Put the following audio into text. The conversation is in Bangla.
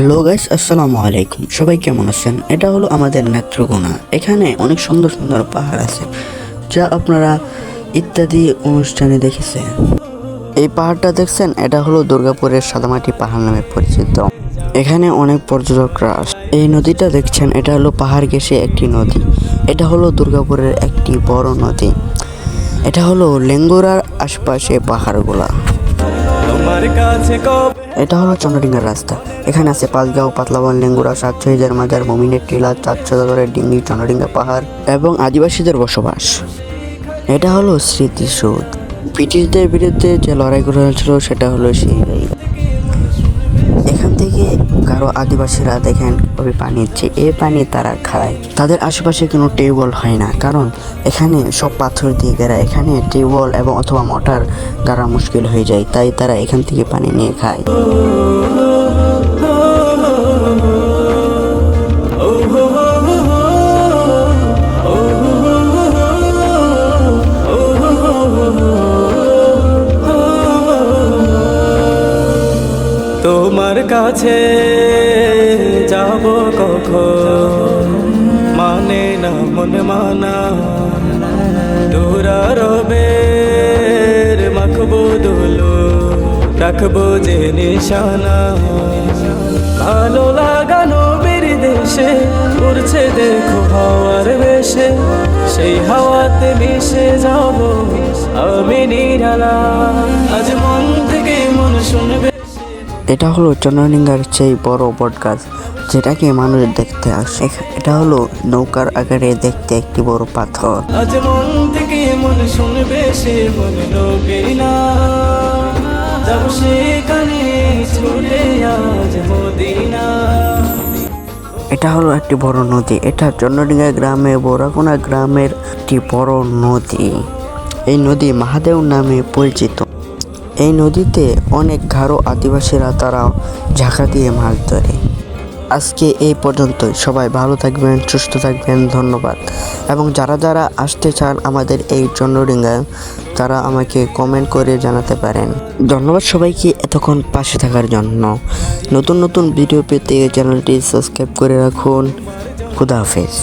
হ্যালো গাইস, আসসালামু আলাইকুম। সবাই কেমন আছেন? এটা হলো আমাদের নেত্রকোনা। এখানে অনেক সুন্দর সুন্দর পাহাড় আছে, যা আপনারা ইত্যাদি অনুষ্ঠানে দেখেছেন। এই পাহাড়টা দেখছেন, এটা হলো দুর্গাপুরের সাদামাটি পাহাড় নামে পরিচিত। এখানে অনেক পর্যটকরা আসে। এই নদীটা দেখছেন, এটা হলো পাহাড় ঘেঁষে একটি নদী। এটা হলো দুর্গাপুরের একটি বড় নদী। এটা হলো লেঙ্গুরার আশপাশে পাহাড়গুলা। এটা হলো চন্দ্রডিঙ্গার রাস্তা। এখানে আছে পাঁচগাঁও, পাতলাবন, লেঙ্গুরা, সাতশহীদের মাজার, মমিনের টিলা, চাঁদসদাগরের ডিঙ্গি, চন্দ্রডিঙ্গা পাহাড় এবং আদিবাসীদের বসবাস। এটা হলো স্মৃতিসৌধ। ব্রিটিশদের বিরুদ্ধে যে লড়াই করা হয়েছিল সেটা হলো সেই জায়গা। এখান থেকে গারো আদিবাসীরা দেখেন ওই পানি হচ্ছে, এই পানি তারা খায়। তাদের আশেপাশে কোনো টিউবওয়েল হয় না, কারণ এখানে সব পাথর দিয়ে ঘেরা। এখানে টিউবওয়েল এবং অথবা মোটর গাড়া মুশকিল হয়ে যায়, তাই তারা এখান থেকে পানি নিয়ে খায়। তোমার কাছে যাব কখন, মানে না মন মানা, দুরারবের মাখবো দুলো, রাখবো যে নিশানা। ভালো লাগানো বীর দেশে উড়ছে দেখো হাওয়ার বেশে, সেই হাওয়াতে মিশে যাব আমি নিরালা। আজ মন থেকে মন শুনবে। এটা হলো চন্দ্রডিঙ্গার সেই বড় বট গাছ, যেটাকে মানুষ দেখতে আসে। এটা হলো নৌকার আকারে দেখতে একটি বড় পাথর। আজ মন থেকে মন শুনবে সে বলবে না, যাব সেখানে ছুটে আজ মদিনা। এটা হলো একটি বড় নদী। এটা চন্দ্রডিঙ্গা গ্রামে বোরাকোনা গ্রামের একটি বড় নদী। এই নদী মহাদেব নামে পরিচিত। এই নদীতে অনেক গারো আদিবাসীরা তারা ঝাঁকা দিয়ে মাছ ধরে। আজকে এই পর্যন্তই। সবাই ভালো থাকবেন, সুস্থ থাকবেন। ধন্যবাদ। এবং যারা যারা আসতে চান আমাদের এই চন্দ্রডিঙ্গায়, তারা আমাকে কমেন্ট করে জানাতে পারেন। ধন্যবাদ সবাইকে এতক্ষণ পাশে থাকার জন্য। নতুন নতুন ভিডিও পেতে চ্যানেলটি সাবস্ক্রাইব করে রাখুন। খুদা হাফেজ।